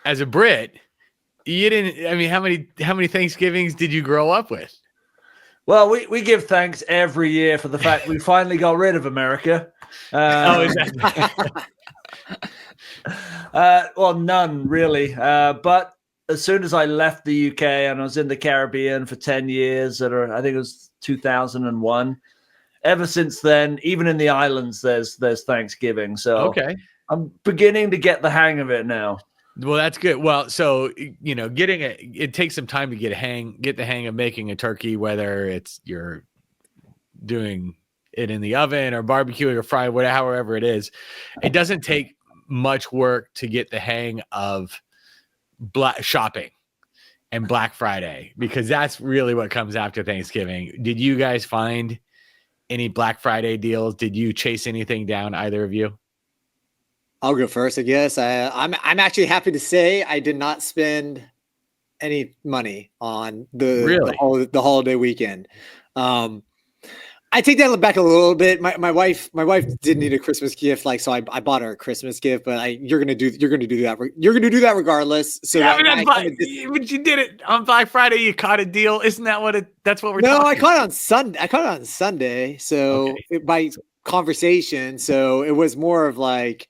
as a Brit, you didn't. I mean, how many Thanksgivings did you grow up with? Well, we give thanks every year for the fact we finally got rid of America. Is that? Well, none really. But as soon as I left the UK and I was in the Caribbean for 10 years, I think it was 2001. Ever since then, even in the islands, there's Thanksgiving. So Okay. I'm beginning to get the hang of it now. Well, that's good. Well, so it takes some time to get the hang of making a turkey, whether it's you're doing it in the oven or barbecuing or frying, however it is. It doesn't take much work to get the hang of shopping and Black Friday, because that's really what comes after Thanksgiving. Did you guys find any Black Friday deals? Did you chase anything down, either of you? I'll go first, I guess. I'm actually happy to say I did not spend any money on the holiday weekend. I take that back a little bit. My wife did need a Christmas gift, so I bought her a Christmas gift. But you're gonna do that regardless. So but you did it on Black Friday. You caught a deal, isn't that that's what we're talking? No, I caught it on Sunday. So by conversation, so it was more of like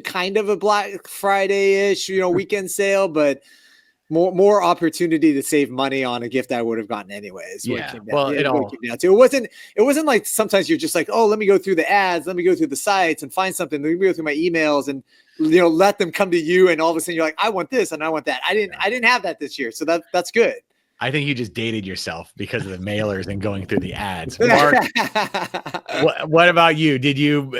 kind of a Black Friday-ish, weekend sale, but more opportunity to save money on a gift I would have gotten anyways. Yeah. It wasn't like sometimes you're just like, oh, let me go through the ads, let me go through the sites and find something. Let me go through my emails and let them come to you, and all of a sudden you're like, I want this and I want that. I didn't have that this year, so that's good. I think you just dated yourself because of the mailers and going through the ads. Mark, what about you? Did you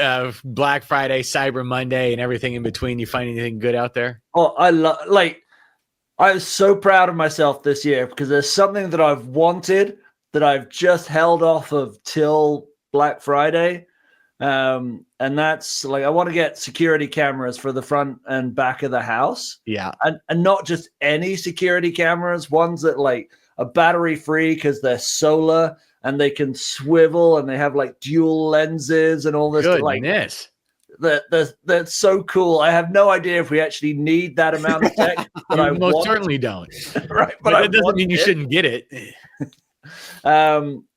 Black Friday, Cyber Monday, and everything in between? You find anything good out there? Oh, I was so proud of myself this year because there's something that I've wanted that I've just held off of till Black Friday. And that's I want to get security cameras for the front and back of the house. Yeah. And not just any security cameras, ones that are battery free because they're solar and they can swivel and they have dual lenses and all this. Goodness. That's so cool. I have no idea if we actually need that amount of tech. But I most certainly don't. Right. But that doesn't mean you shouldn't get it.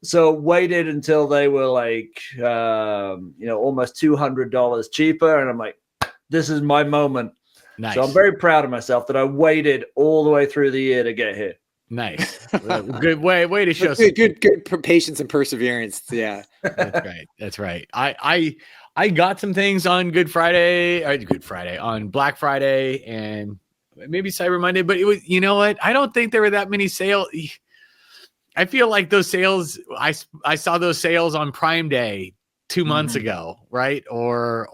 So waited until they were almost $200 cheaper. And I'm like, this is my moment. Nice. So I'm very proud of myself that I waited all the way through the year to get here. Nice. Good way to show good patience and perseverance. Yeah. That's right. I got some things on on Black Friday and maybe Cyber Monday, but it was, you know what? I don't think there were that many sales. I feel like those sales, I saw those sales on Prime Day 2 months ago, right? Or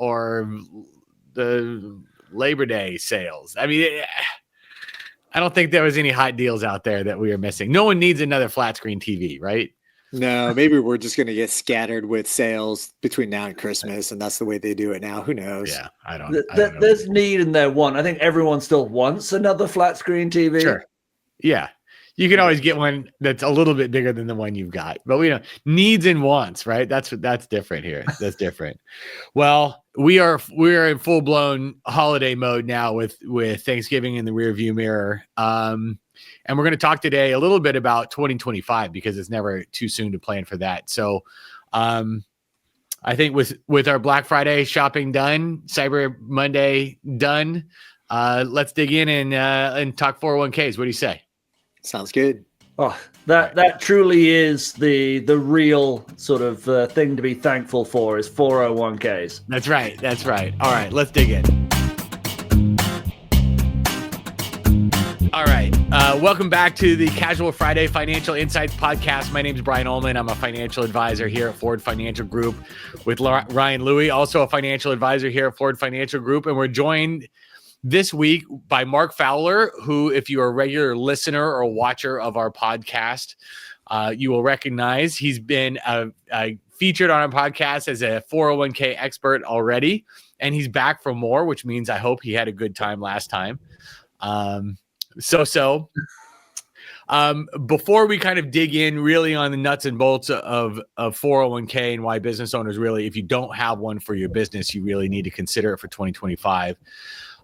the Labor Day sales. I mean, I don't think there was any hot deals out there that we were missing. No one needs another flat screen TV, right? No, maybe we're just going to get scattered with sales between now and Christmas, and that's the way they do it now. Who knows? Yeah, I don't know. There's need in there. I think everyone still wants another flat screen TV. Sure. Yeah. You can always get one that's a little bit bigger than the one you've got, but needs and wants, right? That's different here. That's different. Well, we're in full blown holiday mode now with Thanksgiving in the rearview mirror. And we're going to talk today a little bit about 2025 because it's never too soon to plan for that. So, I think with our Black Friday shopping done, Cyber Monday done, let's dig in and talk 401ks. What do you say? Sounds good. Oh, that truly is the real sort of thing to be thankful for is 401ks. That's right. All right, let's dig in. All right. Welcome back to the Casual Friday Financial Insights Podcast. My name is Brian Ullman. I'm a financial advisor here at Ford Financial Group with Ryan Louie, also a financial advisor here at Ford Financial Group. And we're joined this week by Marc Fowler, who, if you are a regular listener or watcher of our podcast, you will recognize he's been featured on our podcast as a 401k expert already. And he's back for more, which means I hope he had a good time last time. Before we kind of dig in really on the nuts and bolts of 401k and why business owners really, if you don't have one for your business, you really need to consider it for 2025.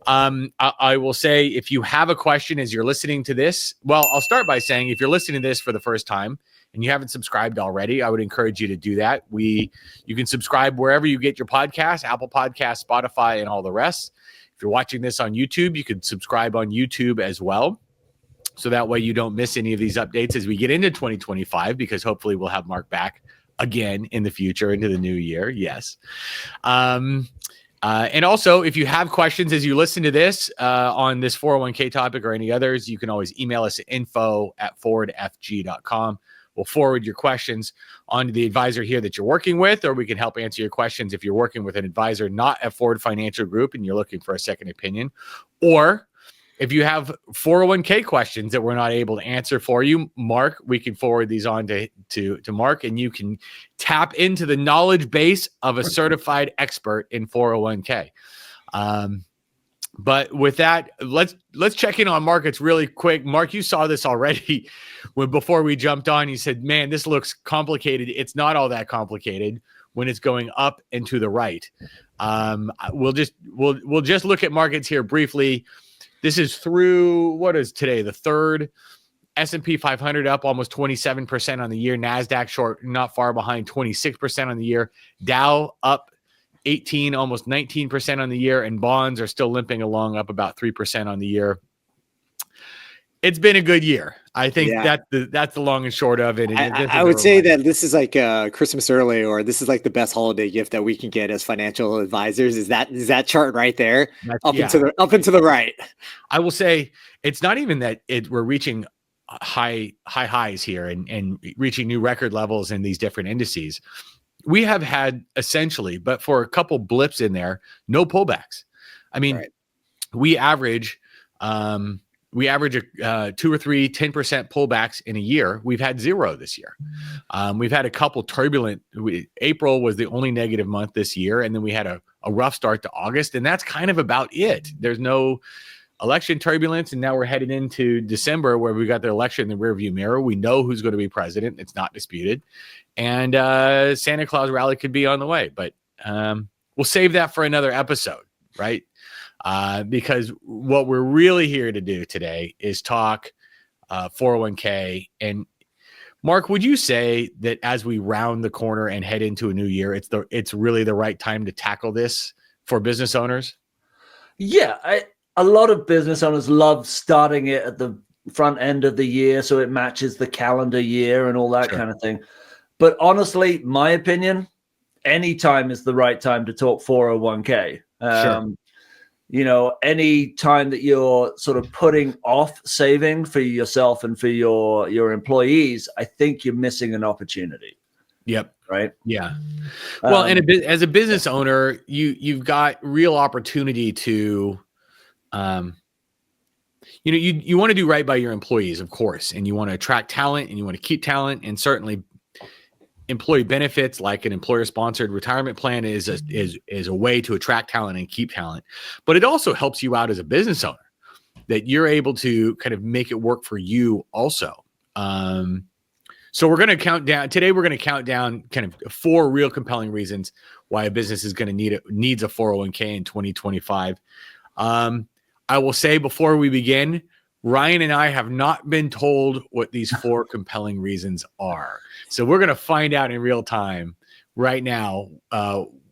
I will say, if you have a question as you're listening to this, well, I'll start by saying, if you're listening to this for the first time and you haven't subscribed already, I would encourage you to do that. You can subscribe wherever you get your podcasts, Apple Podcasts, Spotify, and all the rest. If you're watching this on YouTube, you can subscribe on YouTube as well. So that way you don't miss any of these updates as we get into 2025, because hopefully we'll have Marc back again in the future, into the new year. Yes. And also, if you have questions as you listen to this on this 401k topic or any others, you can always email us at info@forwardfg.com. We'll forward your questions on to the advisor here that you're working with, or we can help answer your questions if you're working with an advisor not at Forward Financial Group and you're looking for a second opinion. Or if you have 401k questions that we're not able to answer for you, Marc, we can forward these on to Marc, and you can tap into the knowledge base of a certified expert in 401k. But with that, let's check in on markets really quick. Marc, you saw this already before we jumped on. You said, "Man, this looks complicated." It's not all that complicated when it's going up and to the right. We'll just look at markets here briefly. This is through, what is today, the 3rd. S&P 500 up almost 27% on the year. NASDAQ short, not far behind, 26% on the year. Dow up 18, almost 19% on the year. And bonds are still limping along, up about 3% on the year. It's been a good year. I think that's the long and short of it. I would say that this is like Christmas early, or this is like the best holiday gift that we can get as financial advisors. Is that chart right there, up and to the right? I will say it's not even that we're reaching highs here and reaching new record levels in these different indices. We have had essentially, but for a couple blips in there, no pullbacks. I mean, we average a 2 or 3 10% pullbacks in a year. We've had 0 this year. We've had a couple turbulent. April was the only negative month this year, and then we had a rough start to August, and that's kind of about it. There's no election turbulence, and now we're headed into December, where we got the election in the rearview mirror. We know who's going to be president; it's not disputed, and Santa Claus rally could be on the way. But we'll save that for another episode, right? Because what we're really here to do today is talk 401k. And Marc, would you say that as we round the corner and head into a new year, it's really the right time to tackle this for business owners? Yeah, a lot of business owners love starting it at the front end of the year so it matches the calendar year and all that kind of thing. But honestly, my opinion, any time is the right time to talk 401k. You know, any time that you're sort of putting off saving for yourself and for your employees, I think you're missing an opportunity. Yep. Right. Yeah. Well, and as a business owner, you've got real opportunity to, you want to do right by your employees, of course, and you want to attract talent and you want to keep talent, and certainly employee benefits like an employer-sponsored retirement plan is a way to attract talent and keep talent. But it also helps you out as a business owner, that you're able to kind of make it work for you also. So we're going to count down today. We're going to count down kind of 4 real compelling reasons why a business is going to needs a 401k in 2025. I will say before we begin, Ryan and I have not been told what these 4 compelling reasons are. So we're going to find out in real time right now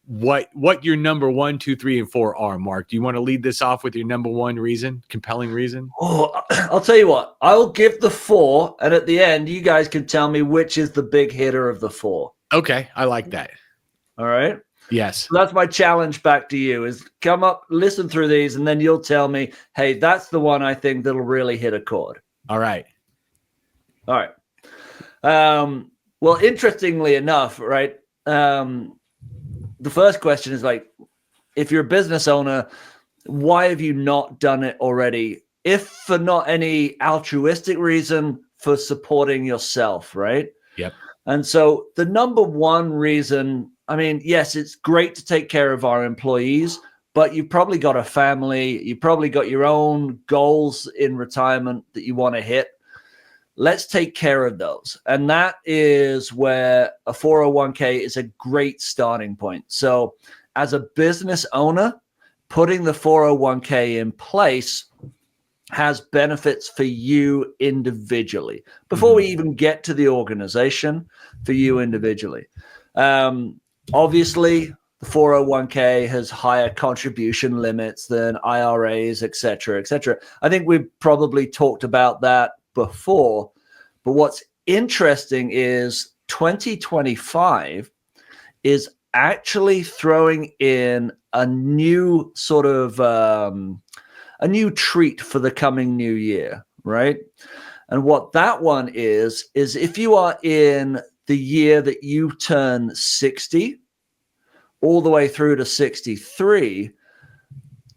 what your number 1, 2, 3, and 4 are. Marc, do you want to lead this off with your number 1 reason, compelling reason? Oh, I'll tell you what. I'll give the 4, and at the end, you guys can tell me which is the big hitter of the 4. Okay, I like that. All right. Yes. So that's my challenge back to you: is come up, listen through these, and then you'll tell me, hey, that's the one I think that'll really hit a chord. All right. All right. Well, interestingly enough, right, the first question is like, if you're a business owner, why have you not done it already? If for not any altruistic reason, for supporting yourself, right? Yep. And so the number 1 reason, I mean, yes, it's great to take care of our employees, but you've probably got a family, you've probably got your own goals in retirement that you want to hit. Let's take care of those. And that is where a 401k is a great starting point. So as a business owner, putting the 401k in place has benefits for you individually before we even get to the organization, for you individually. Obviously, the 401k has higher contribution limits than IRAs, et cetera, et cetera. I think we've probably talked about that before. But what's interesting is 2025 is actually throwing in a new sort of a new treat for the coming new year, right? And what that one is if you are in the year that you turn 60 all the way through to 63,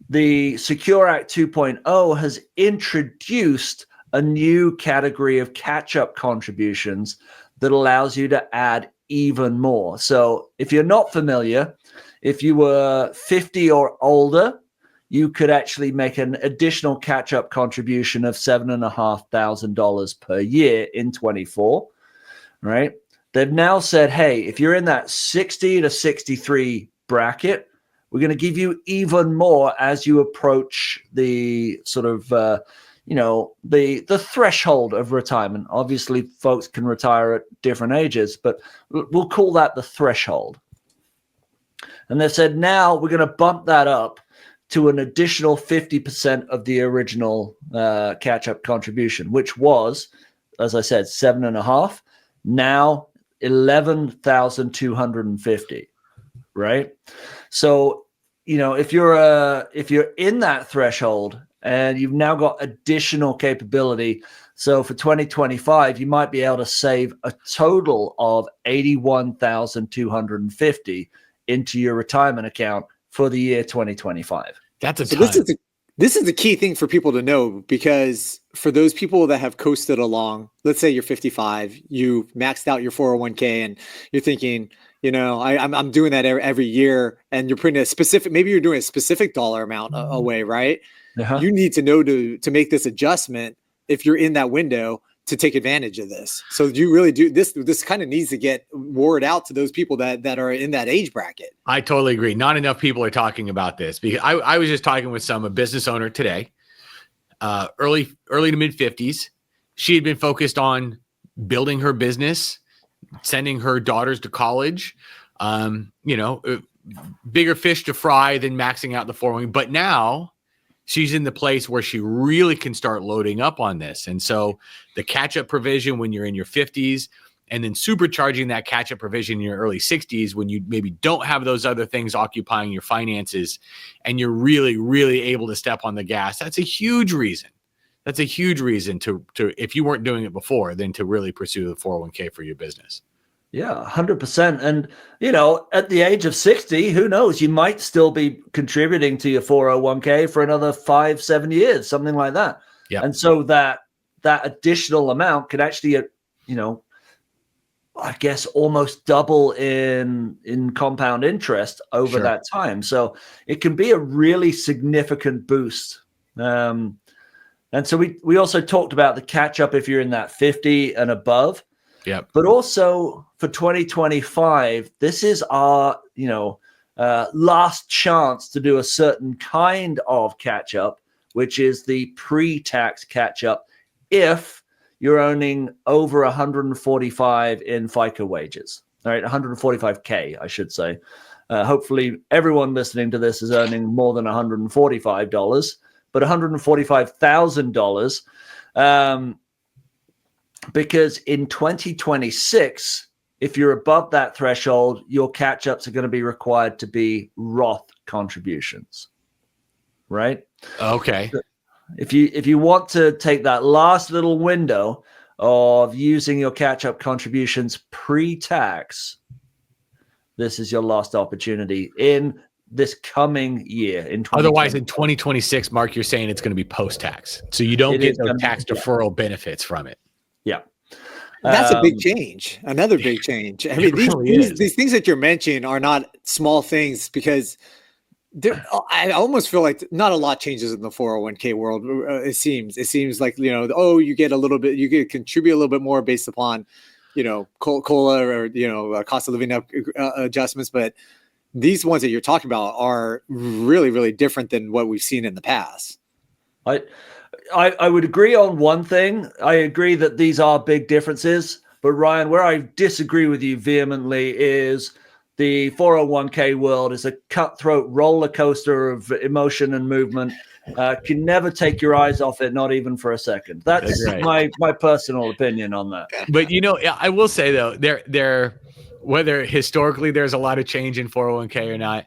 the Secure Act 2.0 has introduced a new category of catch-up contributions that allows you to add even more. So if you're not familiar, if you were 50 or older, you could actually make an additional catch-up contribution of $7,500 per year in 24, right? They've now said, hey, if you're in that 60 to 63 bracket, we're going to give you even more as you approach the sort of, the threshold of retirement. Obviously, folks can retire at different ages, but we'll call that the threshold. And they said, now we're going to bump that up to an additional 50% of the original catch-up contribution, which was, as I said, 7.5. Now 11,250, right? So, if you're in that threshold and you've now got additional capability, so for 2025, you might be able to save a total of 81,250 into your retirement account for the year 2025. That's a ton. This is the key thing for people to know, because for those people that have coasted along, let's say you're 55, you maxed out your 401k and you're thinking, I'm doing that every year, and you're putting a specific, maybe you're doing a specific dollar amount away, right? Uh-huh. You need to know to make this adjustment if you're in that window to take advantage of this. So you really do this kind of needs to get word out to those people that are in that age bracket. I totally agree. Not enough people are talking about this, because I was just talking with a business owner today, early to mid 50s. She had been focused on building her business, sending her daughters to college, bigger fish to fry than maxing out the 401k. But now she's in the place where she really can start loading up on this. And so the catch-up provision when you're in your 50s, and then supercharging that catch-up provision in your early 60s when you maybe don't have those other things occupying your finances, and you're really, really able to step on the gas. That's a huge reason. That's a huge reason to if you weren't doing it before, then to really pursue the 401k for your business. Yeah, 100%. And, at the age of 60, who knows? You might still be contributing to your 401k for another 5-7 years, something like that. Yeah. And so that additional amount could actually, I guess almost double in compound interest over that time. So it can be a really significant boost. And so we also talked about the catch up if you're in that 50 and above. Yeah. But also for 2025, this is our, last chance to do a certain kind of catch up, which is the pre-tax catch up if you're earning over 145 in FICA wages. All right, 145K, I should say. Hopefully everyone listening to this is earning more than $145, but $145,000. Because in 2026, if you're above that threshold, your catch-ups are going to be required to be Roth contributions, right? Okay. If you want to take that last little window of using your catch-up contributions pre-tax, this is your last opportunity in this coming year. Otherwise, in 2026, Mark, you're saying it's going to be post-tax, so you don't get those tax deferral benefits from it. Yeah. That's a big change. Another big change. I mean, these things that you're mentioning are not small things, because I almost feel like not a lot changes in the 401k world. It seems like, you get a little bit, you get contribute a little bit more based upon, COLA or, cost of living adjustments. But these ones that you're talking about are really, really different than what we've seen in the past. I would agree on one thing. I agree that these are big differences. But Ryan, where I disagree with you vehemently is the 401k world is a cutthroat roller coaster of emotion and movement. Can never take your eyes off it, not even for a second. That's right. my personal opinion on that. But I will say though, there whether historically there's a lot of change in 401k or not,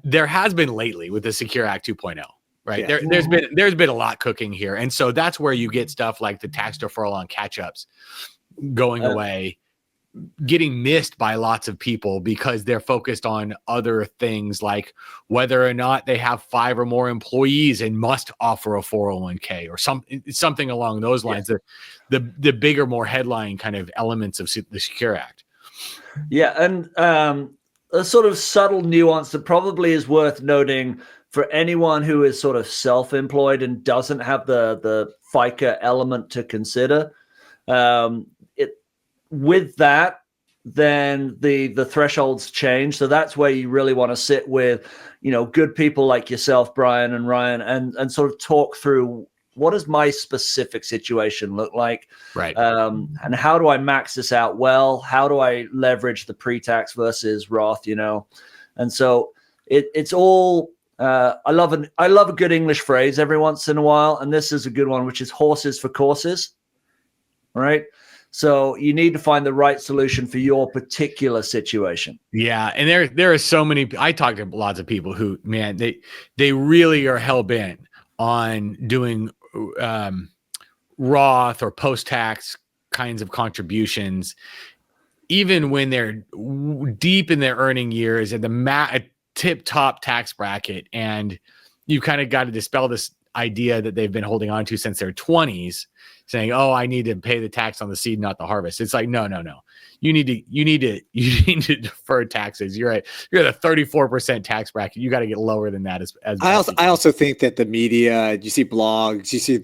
there has been lately with the Secure Act 2.0. Right. Yeah. There's been a lot cooking here. And so that's where you get stuff like the tax deferral on catch-ups going away, getting missed by lots of people because they're focused on other things like whether or not they have 5 or more employees and must offer a 401k or something along those lines. Yeah. The bigger, more headline kind of elements of the Secure Act. Yeah. And a sort of subtle nuance that probably is worth noting for anyone who is sort of self-employed and doesn't have the FICA element to consider, with that, then the thresholds change. So that's where you really want to sit with, good people like yourself, Brian and Ryan, and sort of talk through what does my specific situation look like, right? And how do I max this out well? How do I leverage the pre-tax versus Roth? And so it's all. I love a good English phrase every once in a while, and this is a good one, which is horses for courses, right? So you need to find the right solution for your particular situation. Yeah, and there are so many. I talk to lots of people who, man, they really are hell bent on doing Roth or post tax kinds of contributions, even when they're deep in their earning years at the tip top tax bracket, and you kind of got to dispel this idea that they've been holding on to since their 20s, saying, "Oh, I need to pay the tax on the seed, not the harvest." It's like, no. You need to defer taxes. You're at a 34% tax bracket. You got to get lower than that. I also think that the media, you see blogs, you see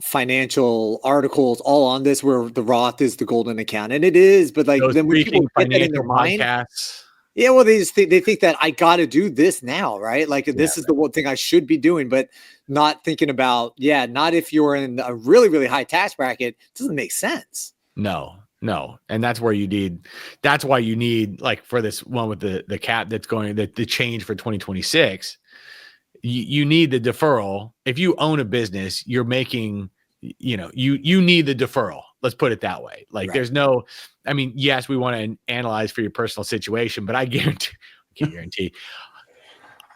financial articles all on this where the Roth is the golden account, and it is. But like then when people get that in their mind. Yeah, well, they think that I got to do this now, right? Like this is the one thing I should be doing, but not thinking about, not if you're in a really, really high tax bracket. It doesn't make sense. No. And that's why you need, like for this one with the cap that's going, the change for 2026, you need the deferral. If you own a business, you're making, you need the deferral. Let's put it that way. Like there's no, I mean, yes, we want to analyze for your personal situation, but I can't guarantee.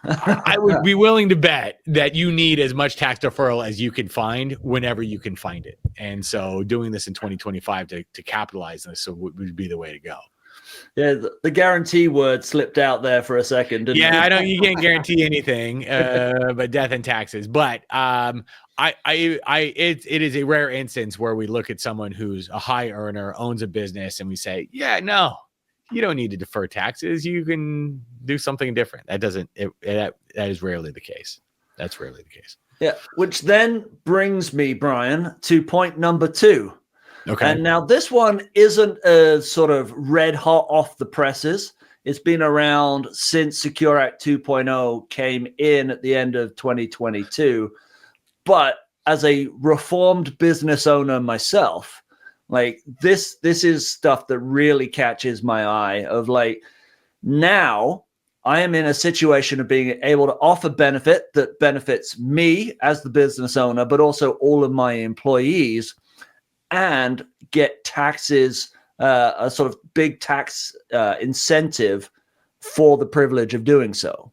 I would be willing to bet that you need as much tax deferral as you can find whenever you can find it. And so doing this in 2025 to capitalize on this would be the way to go. Yeah, the guarantee word slipped out there for a second. Didn't it? I know you can't guarantee anything, but death and taxes. But it is a rare instance where we look at someone who's a high earner, owns a business, and we say, no, you don't need to defer taxes. You can do something different. That is rarely the case. That's rarely the case. Yeah, which then brings me, Brian, to point number 2. Okay. And now this one isn't a sort of red hot off the presses. It's been around since Secure Act 2.0 came in at the end of 2022. But as a reformed business owner myself, like this is stuff that really catches my eye of like, now I am in a situation of being able to offer benefit that benefits me as the business owner, but also all of my employees, and get taxes, a sort of big tax incentive for the privilege of doing so.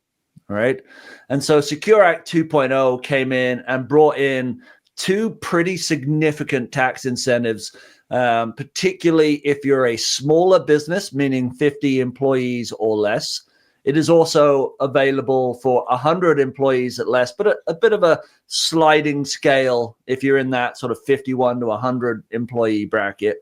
All right. And so Secure Act 2.0 came in and brought in 2 pretty significant tax incentives, particularly if you're a smaller business, meaning 50 employees or less. It is also available for 100 employees at less, but a bit of a sliding scale if you're in that sort of 51 to 100 employee bracket.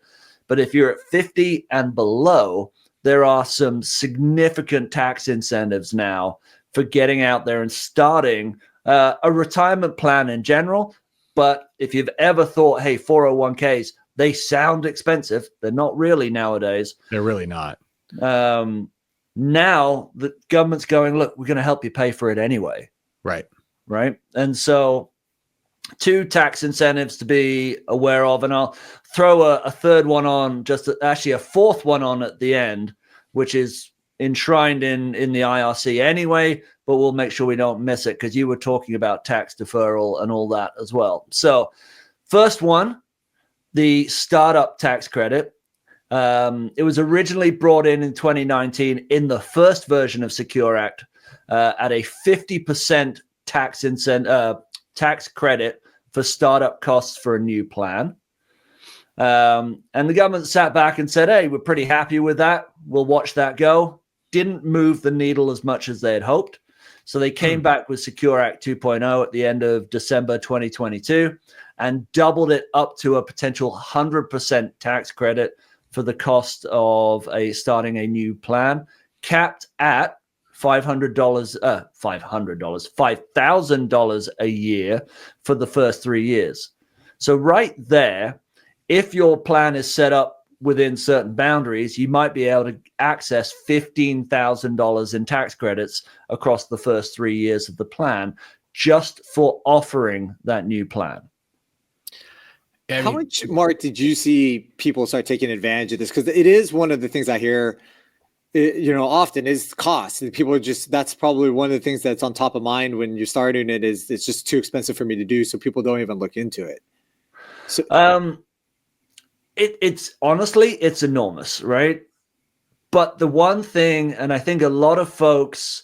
But if you're at 50 and below, there are some significant tax incentives now for getting out there and starting a retirement plan in general. But if you've ever thought, hey, 401ks, they sound expensive. They're not really nowadays. They're really not. Now the government's going, look, we're going to help you pay for it anyway. Right. And so 2 tax incentives to be aware of, and I'll throw a third one on, actually a fourth one on at the end, which is enshrined in the IRC anyway, but we'll make sure we don't miss it because you were talking about tax deferral and all that as well. So first one, the startup tax credit. It was originally brought in 2019 in the first version of Secure Act at a 50% tax credit for startup costs for a new plan. And the government sat back and said, hey, we're pretty happy with that. We'll watch that go. Didn't move the needle as much as they had hoped. So they came back with Secure Act 2.0 at the end of December 2022 and doubled it up to a potential 100% tax credit for the cost of starting a new plan, capped at $5,000 a year for the first 3 years. So right there, if your plan is set up within certain boundaries, you might be able to access $15,000 in tax credits across the first 3 years of the plan just for offering that new plan. How much, Mark, did you see people start taking advantage of this? Because it is one of the things I hear, often is cost. And people that's probably one of the things that's on top of mind when you're starting it is it's just too expensive for me to do. So people don't even look into it. So, it's honestly, it's enormous, right? But the one thing, and I think a lot of folks,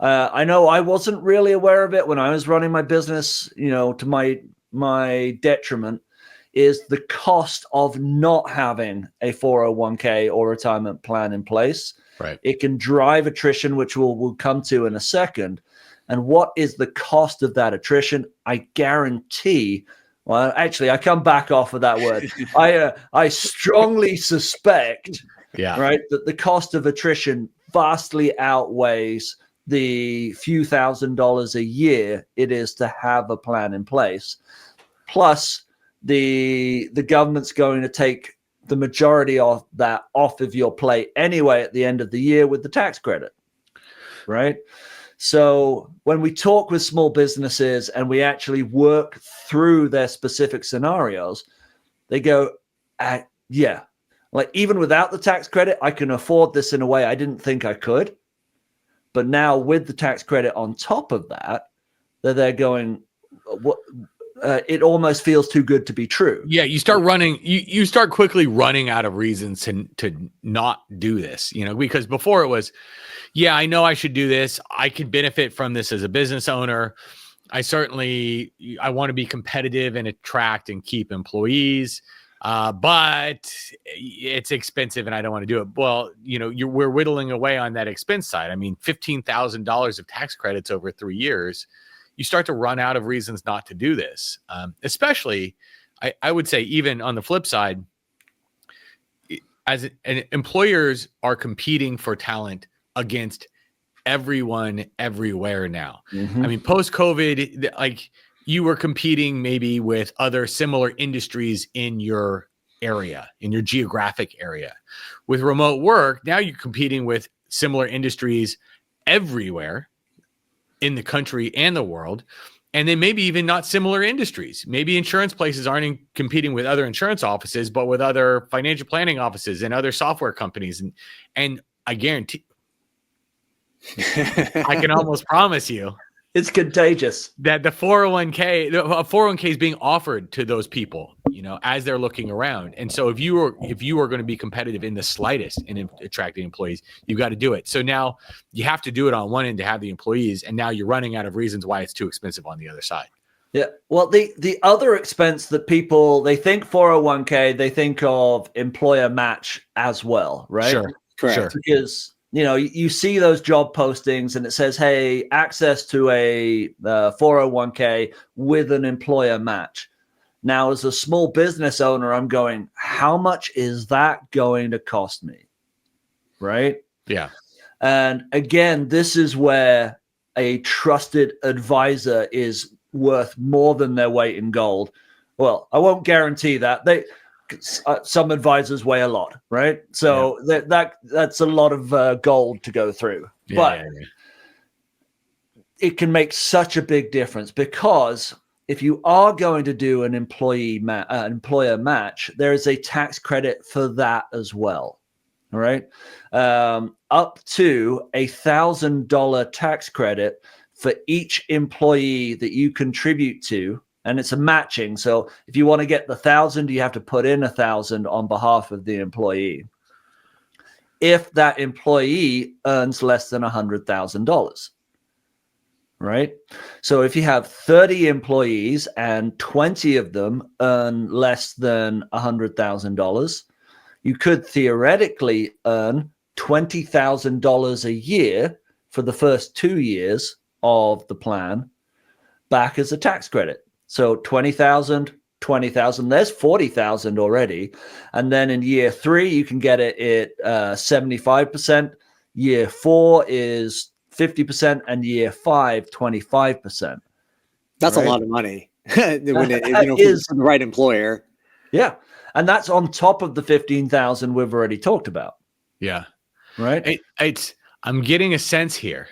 I know I wasn't really aware of it when I was running my business, to my detriment, is the cost of not having a 401k or retirement plan in place. Right. It can drive attrition, which we'll come to in a second. And what is the cost of that attrition? I guarantee. Well, actually, I come back off of that word. I strongly suspect, right, that the cost of attrition vastly outweighs the few $1,000s a year it is to have a plan in place. Plus, the government's going to take the majority of that off of your plate anyway at the end of the year with the tax credit, right? So when we talk with small businesses and we actually work through their specific scenarios, they go, yeah, like even without the tax credit, I can afford this in a way I didn't think I could. But now with the tax credit on top of that, they're going, what? It almost feels too good to be true. Yeah, you start running. You start quickly running out of reasons to not do this. Because before it was, yeah, I know I should do this. I could benefit from this as a business owner. I want to be competitive and attract and keep employees. But it's expensive and I don't want to do it. Well, we're whittling away on that expense side. I mean, $15,000 of tax credits over 3 years. You start to run out of reasons not to do this. Especially, I would say, even on the flip side, employers are competing for talent against everyone everywhere now. Mm-hmm. I mean, post-COVID, like you were competing maybe with other similar industries in your area, in your geographic area. With remote work, now you're competing with similar industries everywhere in the country and the world, and then maybe even not similar industries. Maybe insurance places aren't competing with other insurance offices, but with other financial planning offices and other software companies. And I guarantee, I can almost promise you, it's contagious that the 401k is being offered to those people, as they're looking around. And so if you are going to be competitive in the slightest in attracting employees, you've got to do it. So now you have to do it on one end to have the employees, and now you're running out of reasons why it's too expensive on the other side. Yeah. Well, the other expense that people, they think 401k, they think of employer match as well, right? Sure. Correct. Sure. Because you see those job postings and it says, hey, access to a 401k with an employer match. Now, as a small business owner, I'm going, how much is that going to cost me? Right? Yeah. And again, this is where a trusted advisor is worth more than their weight in gold. Well, I won't guarantee that. some advisors weigh a lot, right? So that's a lot of gold to go through. But it can make such a big difference, because if you are going to do an employer match, there is a tax credit for that as well. All right. Up to $1,000 tax credit for each employee that you contribute to. And it's a matching. So if you want to get the 1,000, you have to put in 1,000 on behalf of the employee, if that employee earns less than $100,000. Right? So if you have 30 employees and 20 of them earn less than $100,000, you could theoretically earn $20,000 a year for the first 2 years of the plan back as a tax credit. So 20,000, 20,000, there's 40,000 already. And then in year 3, you can get it at 75%. Year 4 is 50%, and year 5, 25%. That's a lot of money when it is for the right employer. Yeah. And that's on top of the 15,000 we've already talked about. Yeah. Right. I'm getting a sense here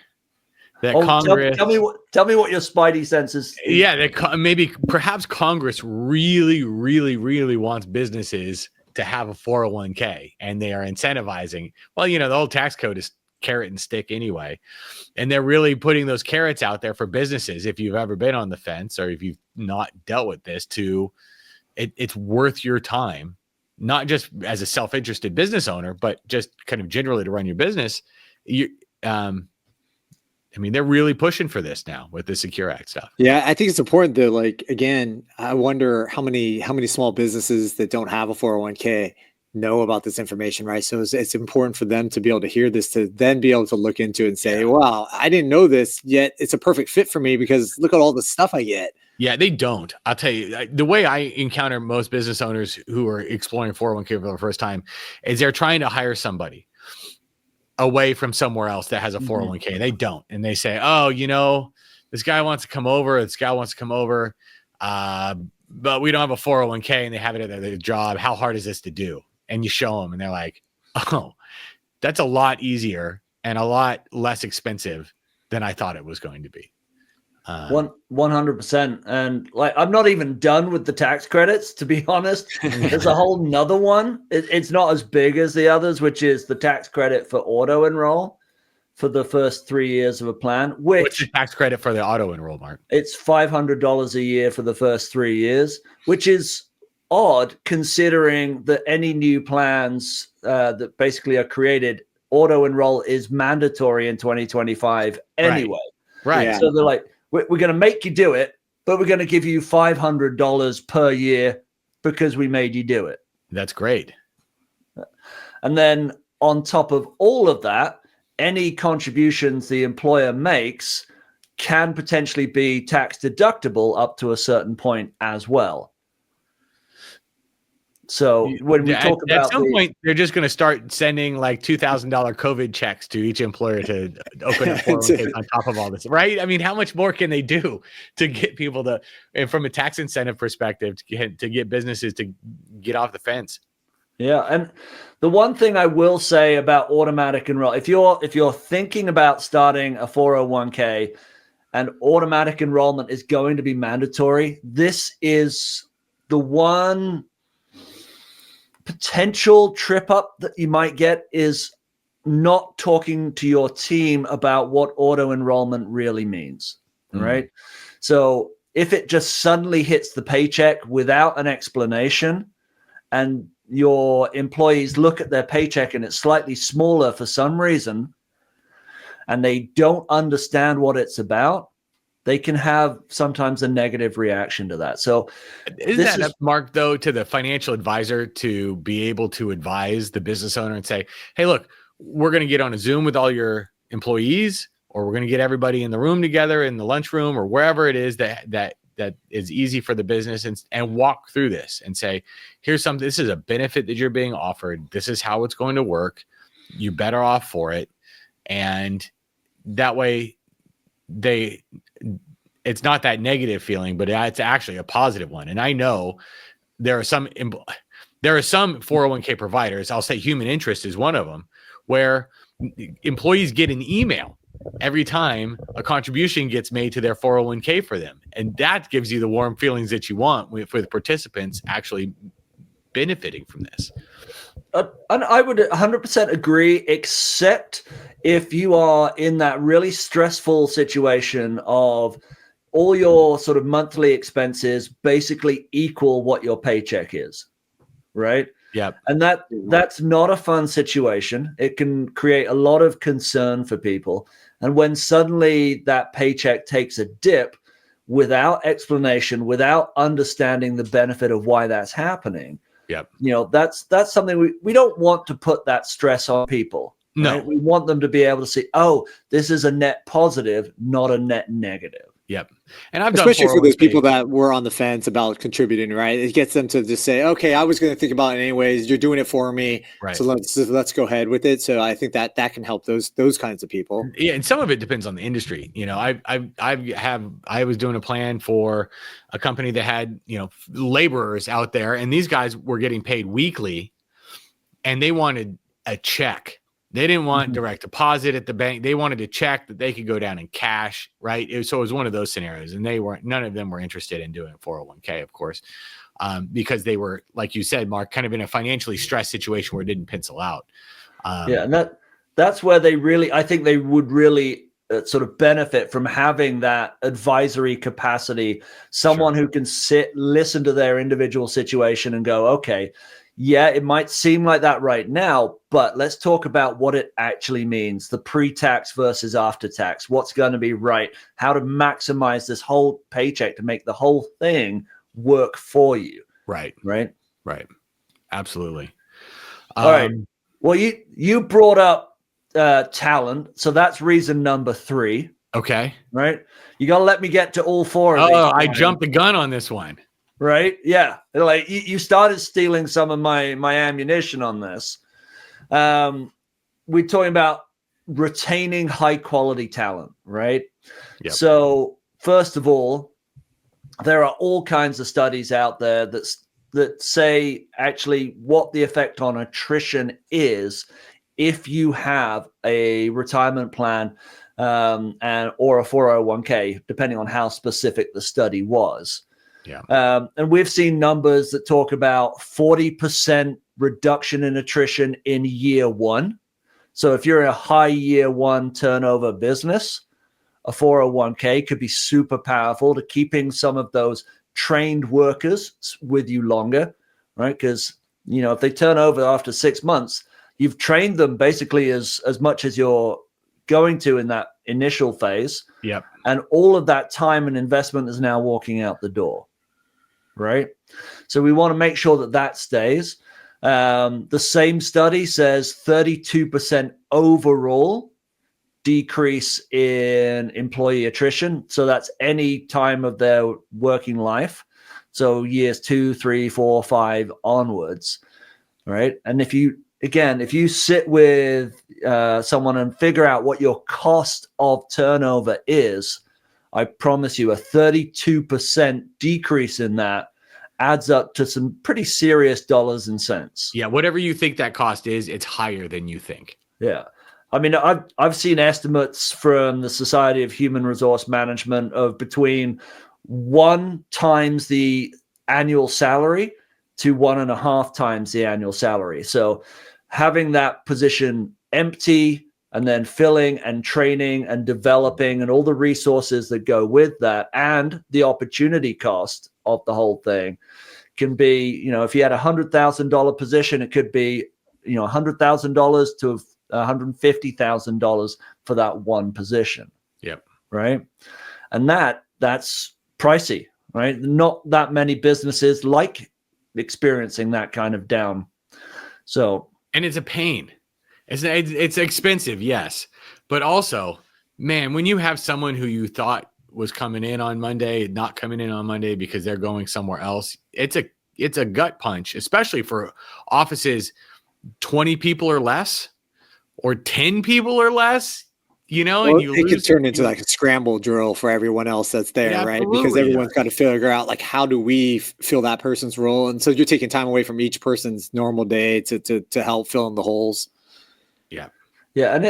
that Congress. Tell me what your spidey senses. Yeah, that perhaps Congress really, really, really wants businesses to have a 401k, and they are incentivizing. Well, the old tax code is carrot and stick anyway, and they're really putting those carrots out there for businesses. If you've ever been on the fence, or if you've not dealt with this, it's worth your time, not just as a self-interested business owner, but just kind of generally to run your business. They're really pushing for this now with the Secure Act stuff. Yeah, I think it's important though. Like, again, I wonder how many small businesses that don't have a 401k know about this information, right? So it's important for them to be able to hear this, to then be able to look into it and say, wow, I didn't know this, yet it's a perfect fit for me because look at all the stuff I get. Yeah, they don't. I'll tell you, the way I encounter most business owners who are exploring 401k for the first time is they're trying to hire somebody away from somewhere else that has a 401k. They don't. And they say, oh, this guy wants to come over. But we don't have a 401k, and they have it at their job. How hard is this to do? And you show them, and they're like, oh, that's a lot easier and a lot less expensive than I thought it was going to be. 100%. And I'm not even done with the tax credits, to be honest. There's a whole nother one. It's not as big as the others, which is the tax credit for auto enroll for the first 3 years of a plan. What's the tax credit for the auto enroll, Mark? It's $500 a year for the first 3 years, which is odd considering that any new plans that basically are created, auto enroll is mandatory in 2025 anyway. Right. Yeah. So they're like, we're going to make you do it, but we're going to give you $500 per year because we made you do it. That's great. And then on top of all of that, any contributions the employer makes can potentially be tax deductible up to a certain point as well. So when we talk about at some point, they're just going to start sending like $2,000 COVID checks to each employer to open up 401k on top of all this, right? I mean, how much more can they do to get people to, and from a tax incentive perspective, to get businesses to get off the fence? Yeah, and the one thing I will say about automatic enroll, if you're thinking about starting a 401k and automatic enrollment is going to be mandatory, this is the one potential trip up that you might get is not talking to your team about what auto enrollment really means, right? So if it just suddenly hits the paycheck without an explanation, and your employees look at their paycheck and it's slightly smaller for some reason, and they don't understand what it's about, they can have sometimes a negative reaction to that. So isn't that up, Mark, though, to the financial advisor to be able to advise the business owner and say, hey, look, we're going to get on a Zoom with all your employees, or we're going to get everybody in the room together in the lunchroom or wherever it is that is easy for the business, and walk through this and say, this is a benefit that you're being offered. This is how it's going to work. You're better off for it. And that way it's not that negative feeling, but it's actually a positive one. And I know there are some, There are some 401k providers, I'll say Human Interest is one of them, where employees get an email every time a contribution gets made to their 401k for them. And that gives you the warm feelings that you want for the participants actually benefiting from this. And I would 100% agree, except if you are in that really stressful situation of all your sort of monthly expenses basically equal what your paycheck is, right? Yeah. And that's not a fun situation. It can create a lot of concern for people. And when suddenly that paycheck takes a dip without explanation, without understanding the benefit of why that's happening, yep. That's something we don't want to put that stress on people. No, right? We want them to be able to see, oh, this is a net positive, not a net negative. Yep. And I've especially done for those people that were on the fence about contributing, right? It gets them to just say, okay, I was going to think about it anyways. You're doing it for me. Right. So let's go ahead with it. So I think that can help those kinds of people. Yeah. And some of it depends on the industry. I was doing a plan for a company that had, laborers out there, and these guys were getting paid weekly and they wanted a check. They didn't want direct deposit at the bank. They wanted a check that they could go down in cash, right? So it was one of those scenarios, and none of them were interested in doing 401k, of course, because they were, like you said, Mark, kind of in a financially stressed situation where it didn't pencil out. And that's where I think they would really sort of benefit from having that advisory capacity, someone who can listen to their individual situation and go, okay, yeah, it might seem like that right now, but let's talk about what it actually means, the pre-tax versus after-tax, what's going to be right, how to maximize this whole paycheck to make the whole thing work for you. Right. Absolutely. All right. Well, you brought up talent, so that's reason number 3. Okay. Right? You got to let me get to all 4 of these. Oh, I jumped the gun on this one. Right? Yeah. Like you started stealing some of my ammunition on this. We're talking about retaining high quality talent, right? Yep. So first of all, there are all kinds of studies out there that say actually what the effect on attrition is if you have a retirement plan or a 401k, depending on how specific the study was. Yeah. And we've seen numbers that talk about 40% reduction in attrition in year 1. So if you're a high year 1 turnover business, a 401k could be super powerful to keeping some of those trained workers with you longer, right? Because, if they turn over after 6 months, you've trained them basically as much as you're going to in that initial phase. Yep. And all of that time and investment is now walking out the door. Right. So we want to make sure that stays. The same study says 32% overall decrease in employee attrition. So that's any time of their working life. So years 2, 3, 4, 5 onwards. Right. And if you sit with someone and figure out what your cost of turnover is, I promise you a 32% decrease in that adds up to some pretty serious dollars and cents. Yeah, whatever you think that cost is, it's higher than you think. Yeah. I mean, I've seen estimates from the Society of Human Resource Management of between 1 times the annual salary to 1.5 times the annual salary. So having that position empty and then filling and training and developing and all the resources that go with that and the opportunity cost of the whole thing can be, if you had $100,000 position, it could be, $100,000 to $150,000 for that one position. Yep. Right. And that's pricey, right? Not that many businesses like experiencing that kind of down. So, and it's a pain. It's expensive, yes, but also, man, when you have someone who you thought was coming in on Monday, not coming in on Monday because they're going somewhere else, it's a gut punch, especially for offices 20 people or less, or 10 people or less. you know, well, and you it lose. could turn into like a scramble drill for everyone else that's there, Yeah, right? Because everyone's got to figure out like how do we fill that person's role, and so you're taking time away from each person's normal day to help fill in the holes. Yeah, yeah, and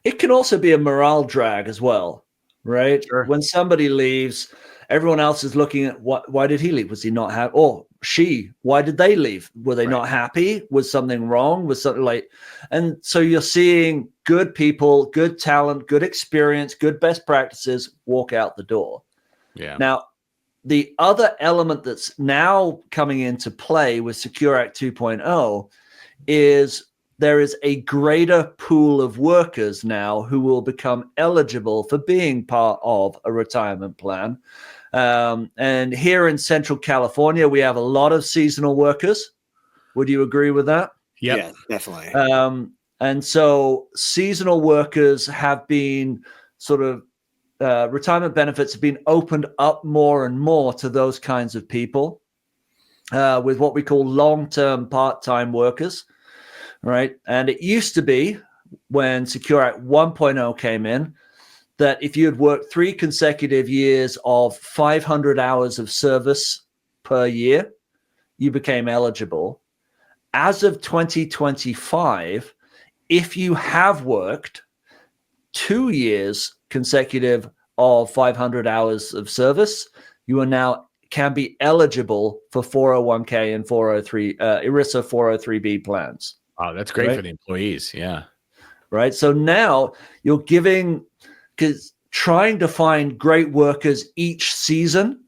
it can also be a morale drag as well, right? Sure. When somebody leaves, everyone else is looking at why did he leave? Was he not happy? Or she? Why did they leave? Were they not happy? Was something wrong? Was something like? And so you're seeing good people, good talent, good experience, good best practices walk out the door. Yeah. Now, the other element that's now coming into play with Secure Act 2.0 is there is a greater pool of workers now who will become eligible for being part of a retirement plan. And here in Central California, we have a lot of seasonal workers. Would you agree with that? Yep. Yeah, definitely. And so seasonal workers have been sort of retirement benefits have been opened up more and more to those kinds of people with what we call long-term part-time workers, right? And it used to be when Secure Act 1.0 came in that if you had worked 3 consecutive years of 500 hours of service per year, you became eligible. As of 2025, if you have worked 2 years consecutive of 500 hours of service, you are now can be eligible for 401k and 403 ERISA 403b plans. Oh, that's great right? for the employees. Yeah. Right. So now you're giving, because trying to find great workers each season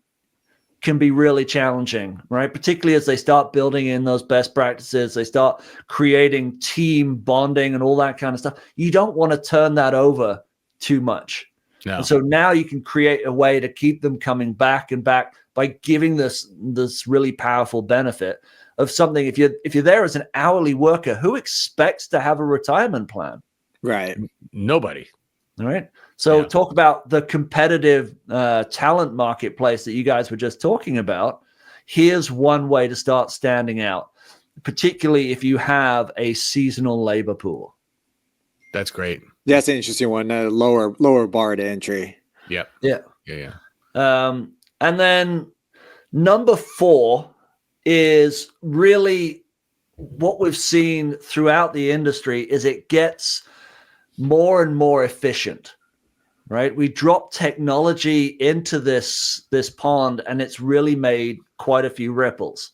can be really challenging, right? Particularly as they start building in those best practices, they start creating team bonding and all that kind of stuff. You don't want to turn that over too much. No. And so now you can create a way to keep them coming back and back by giving this really powerful benefit of something. If you're there as an hourly worker, who expects to have a retirement plan? Right. Nobody. All right. So talk about the competitive talent marketplace that you guys were just talking about. Here's one way to start standing out, particularly if you have a seasonal labor pool. That's great. That's an interesting one. Lower bar to entry. Yep. Yeah. Yeah. And then number 4 is really what we've seen throughout the industry is it gets more and more efficient. Right, we drop technology into this pond, and it's really made quite a few ripples.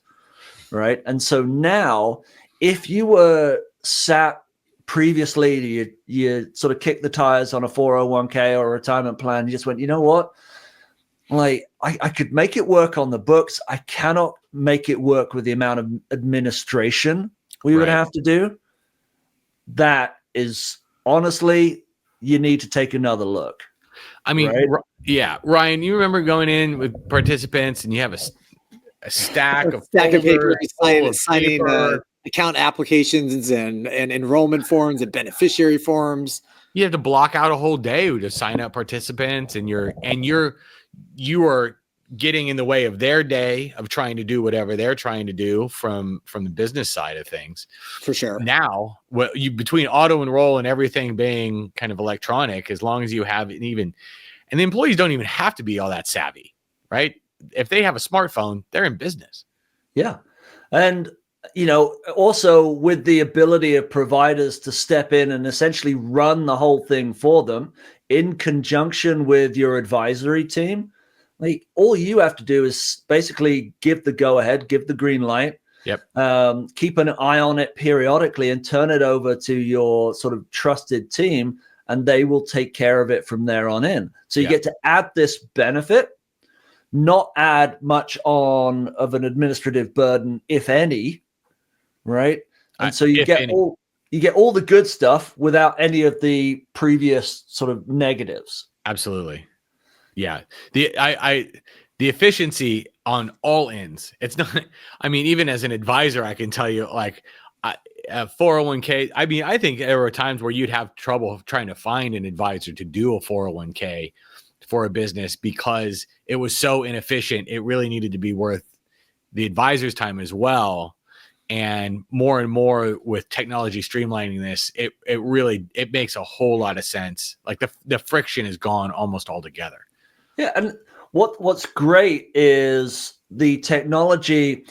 Right, and so now, if you were sat previously, you sort of kicked the tires on a 401k or a retirement plan. You just went, you know what? Like I could make it work on the books. I cannot make it work with the amount of administration we would have to do. That is honestly, you need to take another look. I mean, yeah, Ryan, you remember going in with participants and you have a stack of paper, signing account applications and enrollment forms and beneficiary forms. You have to block out a whole day to sign up participants, and you are getting in the way of their day of trying to do whatever they're trying to do from the business side of things. For sure. Now, between auto enroll and everything being kind of electronic, as long as you have and the employees don't even have to be all that savvy, right? If they have a smartphone, they're in business. Yeah. And, also with the ability of providers to step in and essentially run the whole thing for them in conjunction with your advisory team, like all you have to do is basically give the go ahead, give the green light. Yep. Keep an eye on it periodically and turn it over to your sort of trusted team, and they will take care of it from there on in. So you get to add this benefit, not add much of an administrative burden, if any, right? And so you get all the good stuff without any of the previous sort of negatives. Absolutely. Yeah. The efficiency on all ends. It's not, I mean, even as an advisor, I can tell you like 401k. I mean, I think there were times where you'd have trouble trying to find an advisor to do a 401k for a business because it was so inefficient. It really needed to be worth the advisor's time as well. and more with technology streamlining this, it really makes a whole lot of sense. Like the friction is gone almost altogether. Yeah, and what's great is the technology.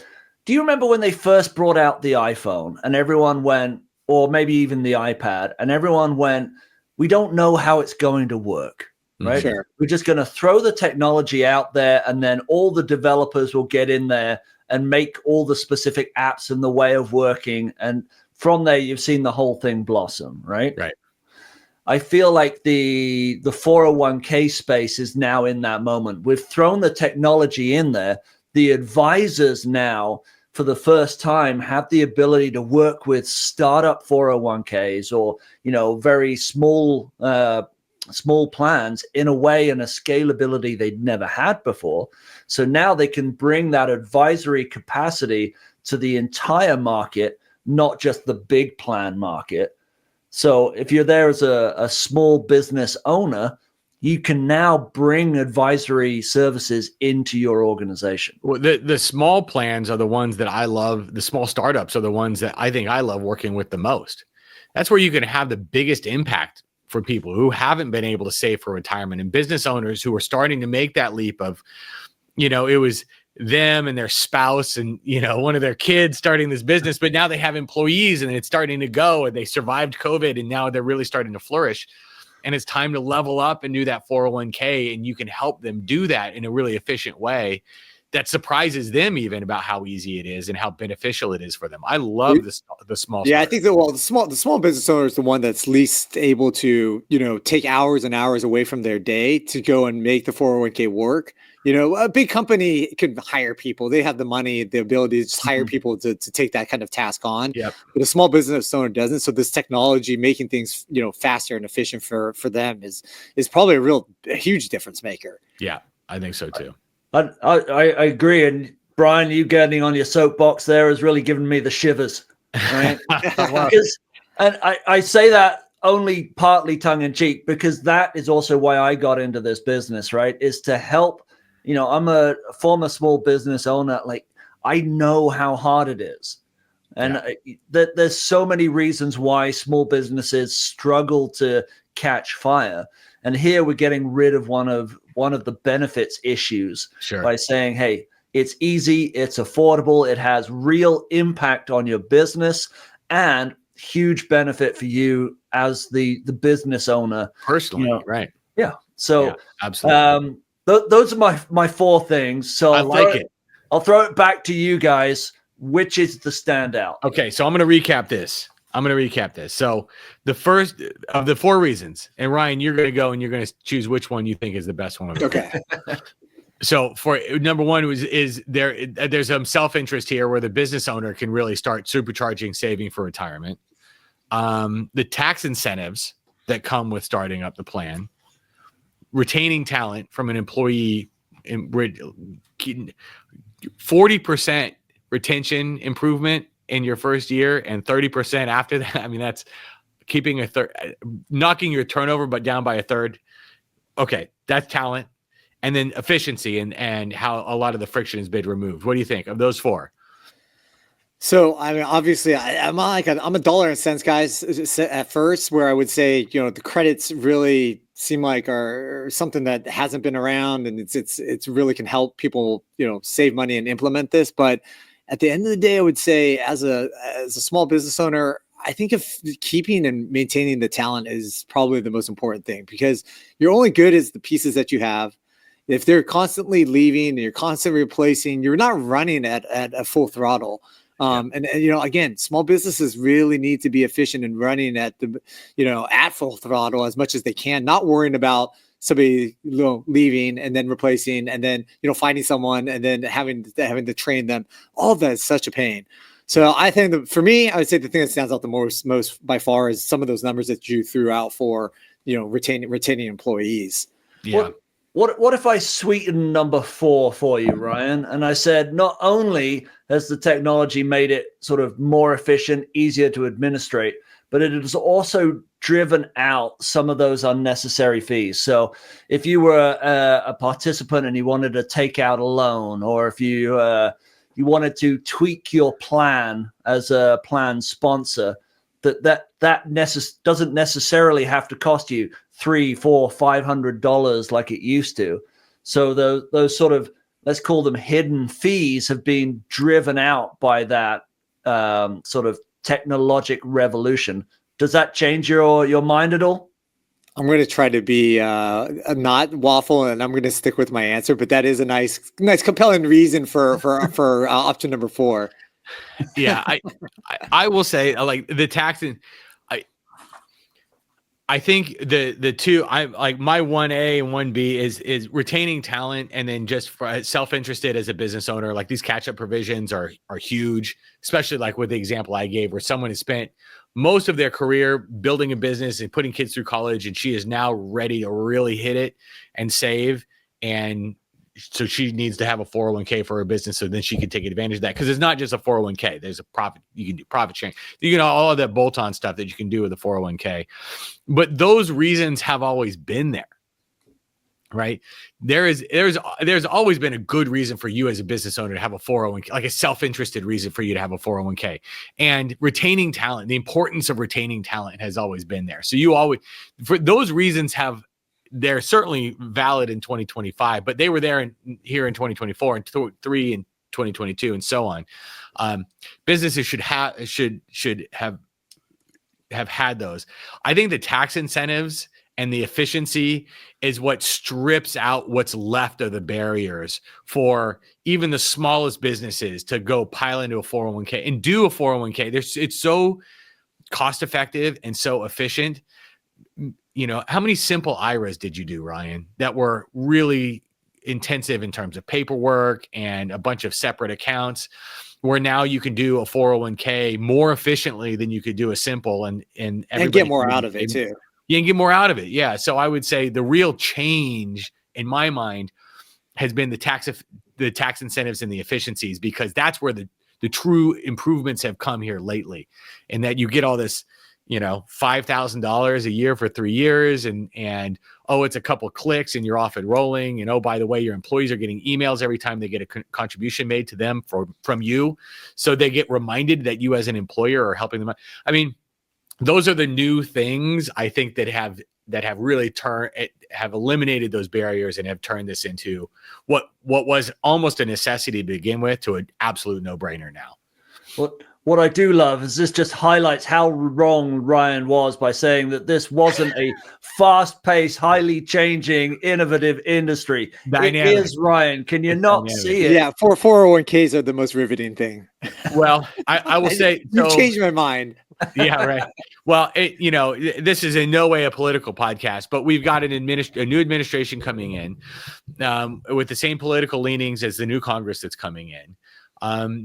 Do you remember when they first brought out the iPhone and everyone went, or maybe even the iPad, and everyone went, we don't know how it's going to work, right? Sure. We're just going to throw the technology out there, and then all the developers will get in there and make all the specific apps and the way of working. And from there, you've seen the whole thing blossom, right? Right. I feel like the 401k space is now in that moment. We've thrown the technology in there. The advisors now, for the first time, have the ability to work with startup 401ks or, very small plans in a way and a scalability they'd never had before. So now they can bring that advisory capacity to the entire market, not just the big plan market. So if you're there as a small business owner, you can now bring advisory services into your organization. Well, the small plans are the ones that I love. The small startups are the ones that I think I love working with the most. That's where you can have the biggest impact for people who haven't been able to save for retirement, and business owners who are starting to make that leap of, it was them and their spouse and, one of their kids starting this business, but now they have employees and it's starting to go, and they survived COVID and now they're really starting to flourish. And it's time to level up and do that 401k, and you can help them do that in a really efficient way that surprises them even about how easy it is and how beneficial it is for them. I love the small. Yeah, I think the small business owner is the one that's least able to, take hours and hours away from their day to go and make the 401k work. A big company can hire people. They have the money, the ability to just hire people to take that kind of task on. Yep. But a small business owner doesn't. So this technology making things, faster and efficient for them is probably a huge difference maker. Yeah, I think so too. I agree. And Brian, you getting on your soapbox there has really given me the shivers. Right? Because, and I say that only partly tongue in cheek, because that is also why I got into this business, right? Is to help. I'm a former small business owner. Like, I know how hard it is. And there's so many reasons why small businesses struggle to catch fire. And here we're getting rid of one of the benefits issues by saying, hey, it's easy, it's affordable, it has real impact on your business, and huge benefit for you as the business owner. Personally, right. Yeah. So absolutely. Those are my four things. So I'll throw it back to you guys. Which is the standout? Okay, so I'm going to recap this. So the first of the four reasons, and Ryan, you're going to go and you're going to choose which one you think is the best one. Okay. So for number one there's some self-interest here where the business owner can really start supercharging saving for retirement. The tax incentives that come with starting up the plan, retaining talent from an employee, 40% retention improvement in your first year and 30% after that. I mean, that's keeping knocking your turnover but down by a third. Okay, that's talent. And then efficiency and how a lot of the friction has been removed. What do you think of those four? So, I mean, obviously, I'm a dollar and cents guys at first, where I would say, the credits really seem like are something that hasn't been around, and it's really can help people, save money and implement this. But at the end of the day, I would say as a small business owner, I think of keeping and maintaining the talent is probably the most important thing, because you're only good as the pieces that you have. If they're constantly leaving and you're constantly replacing, you're not running at a full throttle. And again, small businesses really need to be efficient and running at at full throttle as much as they can, not worrying about somebody leaving and then replacing and then finding someone and then having to train them. All of that is such a pain. So I think that for me, I would say the thing that stands out the most by far is some of those numbers that you threw out for retaining employees. Yeah. What if I sweetened number 4 for you, Ryan? And I said, not only has the technology made it sort of more efficient, easier to administrate, but it has also driven out some of those unnecessary fees. So if you were a participant and you wanted to take out a loan, or if you you wanted to tweak your plan as a plan sponsor, that doesn't necessarily have to cost you $300, $400, $500 like it used to. So those sort of, let's call them hidden fees, have been driven out by that sort of technologic revolution. Does that change your mind at all? I'm going to try to be not waffle, and I'm going to stick with my answer. But that is a nice, compelling reason for option number 4. Yeah, I will say, like, the tax, and I think the two, I like my 1A and 1B is retaining talent, and then just for self-interested as a business owner, like these catch-up provisions are huge, especially like with the example I gave, where someone has spent most of their career building a business and putting kids through college, and she is now ready to really hit it and save. And so she needs to have a 401k for her business, so then she can take advantage of that, because it's not just a 401k. There's a profit, you can do profit sharing, you can all of that bolt-on stuff that you can do with a 401k. But those reasons have always been there, right? There's always been a good reason for you as a business owner to have a 401k, like a self-interested reason for you to have a 401k. And retaining talent, the importance of retaining talent has always been there. So you always, for those reasons, they're certainly valid in 2025, but they were there here in 2024 and 3 in 2022 and so on. Businesses should have had those. I think the tax incentives and the efficiency is what strips out what's left of the barriers for even the smallest businesses to go pile into a 401k and do a 401k. It's so cost effective and so efficient. You know, how many simple IRAs did you do, Ryan, that were really intensive in terms of paperwork and a bunch of separate accounts, where now you can do a 401k more efficiently than you could do a simple and get more out of it too. You can get more out of it. Yeah. So I would say the real change in my mind has been the tax incentives and the efficiencies, because that's where the true improvements have come here lately, and that you get all this, you know, $5,000 a year for 3 years, and oh, it's a couple clicks and you're off and rolling. And oh, by the way, your employees are getting emails every time they get a contribution made to them from you, so they get reminded that you as an employer are helping them. I mean, those are the new things I think that have really have eliminated those barriers and have turned this into what was almost a necessity to begin with to an absolute no-brainer now. What I do love is this just highlights how wrong Ryan was by saying that this wasn't a fast-paced, highly changing, innovative industry. Dynamic. It is, Ryan. Can you not see it? Yeah, 401ks are the most riveting thing. Well, I will say you've changed my mind. Yeah, right. Well, you know, this is in no way a political podcast, but we've got a new administration coming in with the same political leanings as the new Congress that's coming in.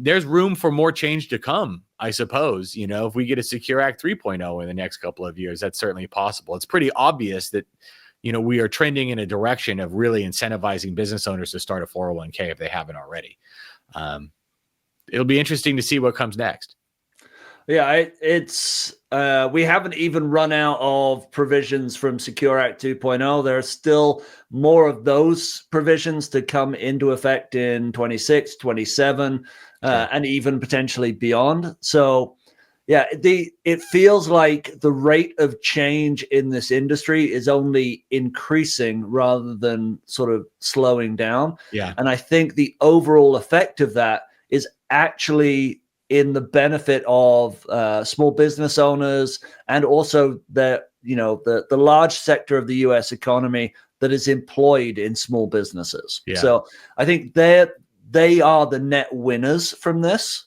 There's room for more change to come, I suppose. You know, if we get a Secure Act 3.0 in the next couple of years, that's certainly possible. It's pretty obvious that, you know, we are trending in a direction of really incentivizing business owners to start a 401k if they haven't already. It'll be interesting to see what comes next. Yeah, it's we haven't even run out of provisions from Secure Act 2.0. There are still more of those provisions to come into effect in 26, 27, and even potentially beyond. So, yeah, it feels like the rate of change in this industry is only increasing rather than sort of slowing down. Yeah, and I think the overall effect of that is actually in the benefit of small business owners, and also the large sector of the U.S. economy that is employed in small businesses. Yeah. So I think they are the net winners from this.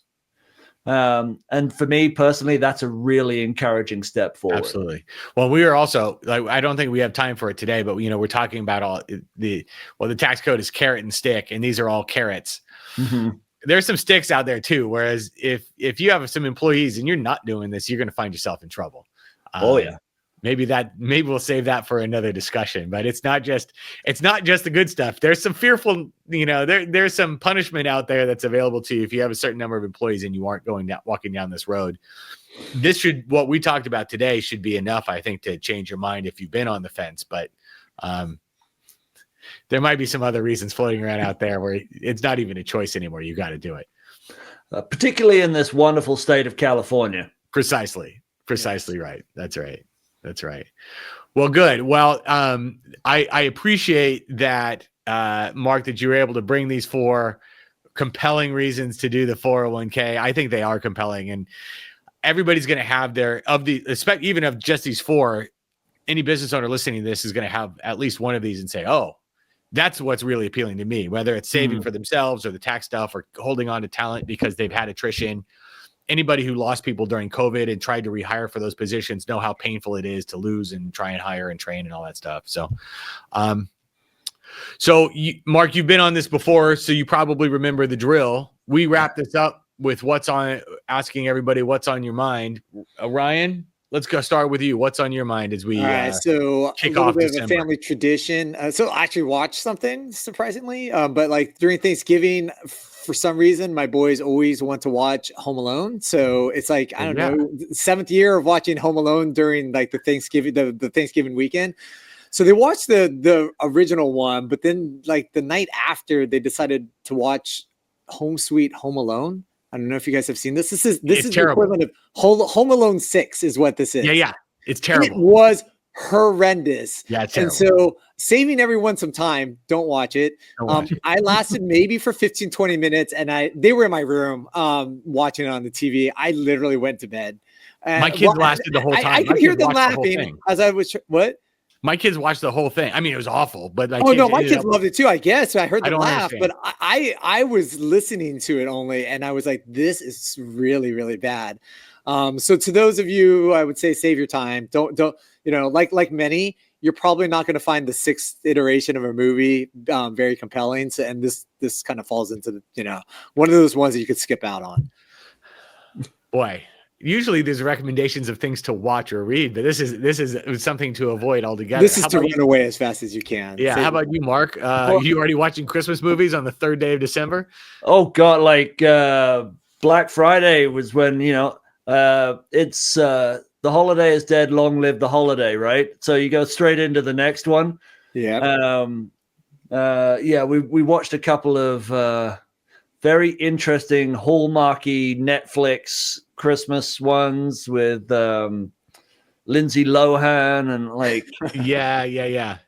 And for me personally, that's a really encouraging step forward. Absolutely. Well, we are also, like, I don't think we have time for it today, but, you know, we're talking about the tax code is carrot and stick, and these are all carrots. Mm-hmm. There's some sticks out there too. Whereas if you have some employees and you're not doing this, you're going to find yourself in trouble. Maybe we'll save that for another discussion, but it's not just the good stuff. There's some fearful, you know, there's some punishment out there that's available to you if you have a certain number of employees and you aren't walking down this road. What we talked about today should be enough, I think, to change your mind if you've been on the fence, but, there might be some other reasons floating around out there where it's not even a choice anymore. You got to do it. particularly in this wonderful state of California. Precisely right. That's right. Well, good. Well, I appreciate that, Mark, that you were able to bring these 4 compelling reasons to do the 401k. I think they are compelling, and everybody's going to have even of just these 4, any business owner listening to this is going to have at least one of these and say, oh, that's what's really appealing to me, whether it's saving for themselves or the tax stuff or holding on to talent because they've had attrition. Anybody who lost people during COVID and tried to rehire for those positions know how painful it is to lose and try and hire and train and all that stuff. So, Mark, you've been on this before, so you probably remember the drill. We wrap this up with asking everybody what's on your mind. Ryan, let's go start with you. What's on your mind as we so kick a little off bit December? of a family tradition. So I actually watched something surprisingly, but like during Thanksgiving, for some reason, my boys always want to watch Home Alone. So it's like, I don't know, 7th year of watching Home Alone during like the Thanksgiving weekend. So they watched the original one, but then like the night after they decided to watch Home Sweet Home Alone. I don't know if you guys have seen this. This is the equivalent of Home Alone 6 is what this is. Yeah. It's terrible. And it was horrendous. Yeah, it's terrible. And so saving everyone some time, don't watch it. I lasted maybe for 15, 20 minutes and they were in my room watching it on the TV. I literally went to bed. My kids lasted the whole time. I could hear them laughing as I was, what? My kids watched the whole thing. I mean, it was awful, but my kids loved it too, I guess. I heard them laugh, but I was listening to it only, and I was like, this is really, really bad. So to those of you, I would say save your time. Don't like many, you're probably not going to find the 6th iteration of a movie very compelling. So, and this kind of falls into one of those ones that you could skip out on. Boy. Usually there's recommendations of things to watch or read, but this is something to avoid altogether. This is to run away as fast as you can. Yeah. How about you, Mark? You already watching Christmas movies on the 3rd day of December? Oh God. Like, Black Friday was when, it's, the holiday is dead. Long live the holiday. Right. So you go straight into the next one. Yeah. We watched a couple of, very interesting Hallmarky Netflix Christmas ones with Lindsay Lohan and like yeah.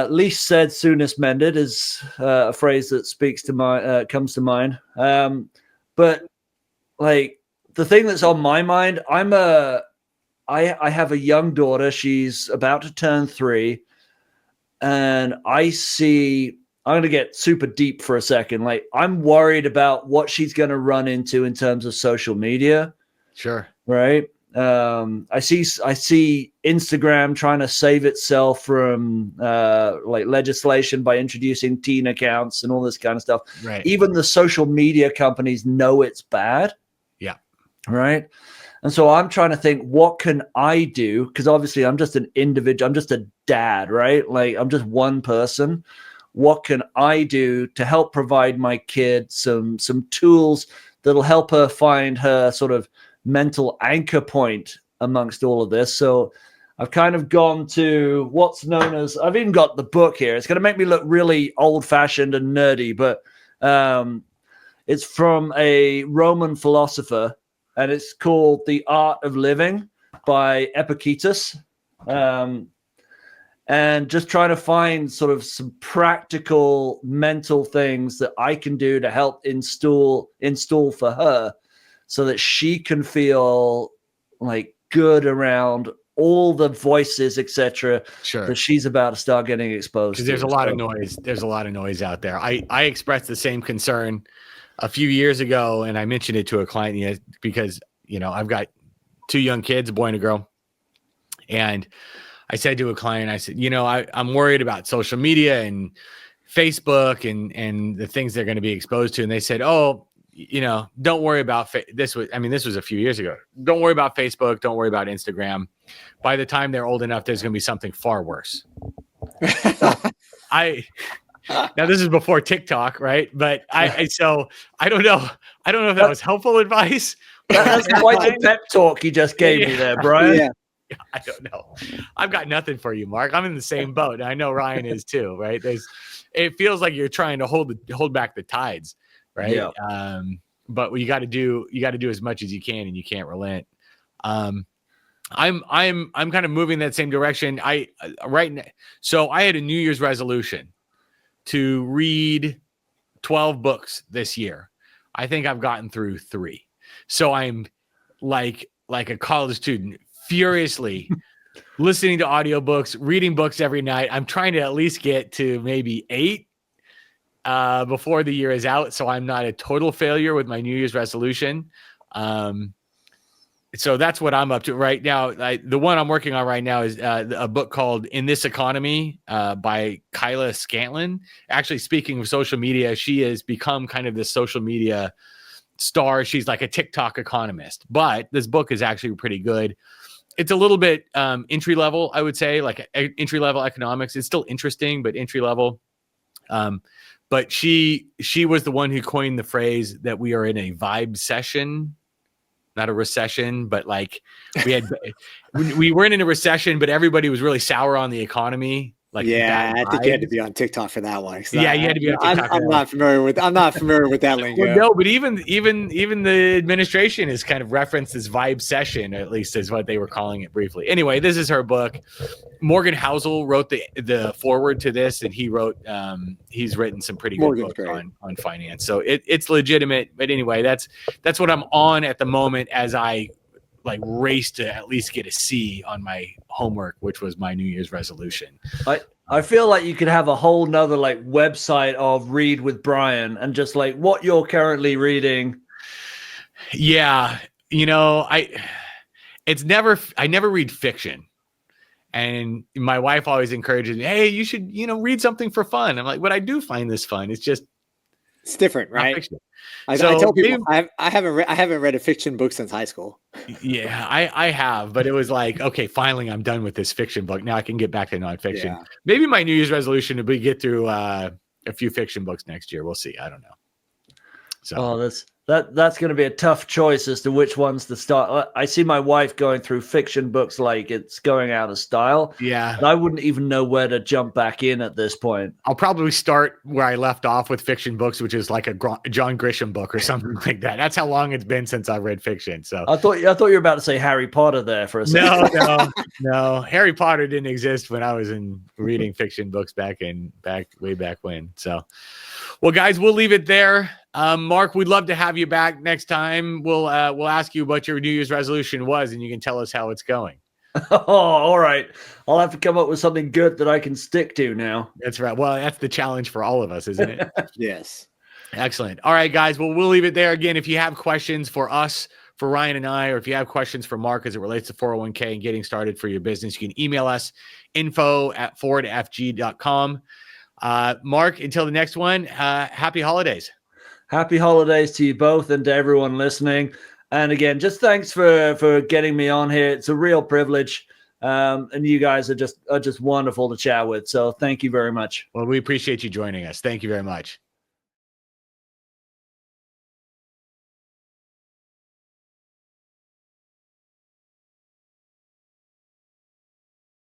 Least said soonest mended is a phrase that comes to mind. But like the thing that's on my mind, I have a young daughter. She's about to turn 3, and I'm going to get super deep for a second. Like, I'm worried about what she's going to run into in terms of social media. Sure. Right. I see Instagram trying to save itself from like legislation by introducing teen accounts and all this kind of stuff. Right. Even the social media companies know it's bad. Yeah. Right. And so I'm trying to think, what can I do? Because obviously I'm just an individual. I'm just a dad, right? Like, I'm just one person. What can I do to help provide my kid some tools that'll help her find her sort of mental anchor point amongst all of this? So I've kind of gone to what's known as, I've even got the book here. It's going to make me look really old-fashioned and nerdy, but it's from a Roman philosopher, and it's called The Art of Living by Epictetus. And just trying to find sort of some practical mental things that I can do to help install for her so that she can feel like good around all the voices, etc. Sure. That she's about to start getting exposed to. Because there's a lot of noise. There's a lot of noise out there. I expressed the same concern a few years ago, and I mentioned it to a client because, I've got 2 young kids, a boy and a girl. And I said to a client, I said, I'm worried about social media and Facebook and the things they're going to be exposed to. And they said, oh, don't worry about this was a few years ago. Don't worry about Facebook. Don't worry about Instagram. By the time they're old enough, there's going to be something far worse. Now this is before TikTok, right? But I don't know. I don't know if that was helpful advice. That's quite a pep talk you just gave me there, Brian. Yeah. I don't know. I've got nothing for you, Mark. I'm in the same boat. And I know Ryan is too, right? It feels like you're trying to hold back the tides. right? Yeah. But you got to do as much as you can, and you can't relent. I'm kind of moving that same direction. So I had a New Year's resolution to read 12 books this year. I think I've gotten through 3. So I'm like a college student, furiously listening to audiobooks, reading books every night. I'm trying to at least get to maybe 8 before the year is out, so I'm not a total failure with my New Year's resolution. So that's what I'm up to right now. The one I'm working on right now is a book called In This Economy by Kyla Scantlin. Actually, speaking of social media, she has become kind of this social media star. She's like a TikTok economist, but this book is actually pretty good. It's a little bit entry level, I would say, like entry level economics. It's still interesting, but entry level. But she was the one who coined the phrase that we are in a vibe session. Not a recession, but like we weren't in a recession, but everybody was really sour on the economy. Like, yeah, I think you had to be on TikTok for that one. Yeah, you had to be on TikTok. I'm not familiar with that lingo. Well, no, but even the administration has kind of referenced this vibe session, at least is what they were calling it briefly. Anyway, this is her book. Morgan Housel wrote the foreword to this, and he wrote he's written some pretty good books on finance. So it's legitimate. But anyway, that's what I'm on at the moment as I like race to at least get a C on my homework, which was my New Year's resolution. I feel like you could have a whole nother like website of Read with Brian and just like what you're currently reading. Yeah. I never read fiction. And my wife always encourages me, hey, you should, read something for fun. I'm like, but I do find this fun. It's different, right? I tell people I haven't read a fiction book since high school. Yeah, I have, but it was like, okay, finally I'm done with this fiction book. Now I can get back to nonfiction. Yeah. Maybe my New Year's resolution will be get through a few fiction books next year. We'll see. I don't know. So that's going to be a tough choice as to which ones to start. I see my wife going through fiction books like it's going out of style. Yeah. I wouldn't even know where to jump back in at this point. I'll probably start where I left off with fiction books, which is like a John Grisham book or something like that. That's how long it's been since I read fiction. So I thought you were about to say Harry Potter there for a second. No. Harry Potter didn't exist when I was reading fiction books way back when. So, well, guys, we'll leave it there. Mark, we'd love to have you back next time. We'll ask you what your New Year's resolution was, and you can tell us how it's going. Oh, all right. I'll have to come up with something good that I can stick to now. That's right. Well, that's the challenge for all of us, isn't it? Yes. Excellent. All right, guys. Well, we'll leave it there. Again, if you have questions for us, for Ryan and I, or if you have questions for Mark as it relates to 401k and getting started for your business, you can email us info@forwardfg.com. Mark, until the next one, happy holidays. Happy holidays to you both and to everyone listening. And again, just thanks for getting me on here. It's a real privilege. And you guys are just wonderful to chat with. So thank you very much. Well, we appreciate you joining us. Thank you very much.